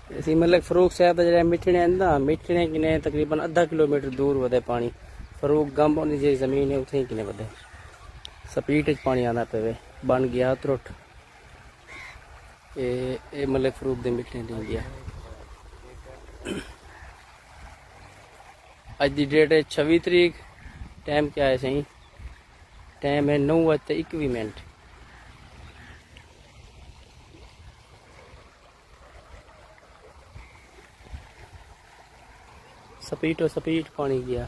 इसी मलिक फरूक साहब का जो मिठने ना मिठने किने तकरीबन आधा किलोमीटर दूर वधे पानी फरूक गंब उन जी जमीन है उथे किने वधे स्पीड पानी आना पे बन गया त्रुट ये मलिक फरूक दे मिठने दी गया। अज की डेट है 26 तरीक। टाइम क्या है सही? टाइम है 9:21। स्पीड पानी गया।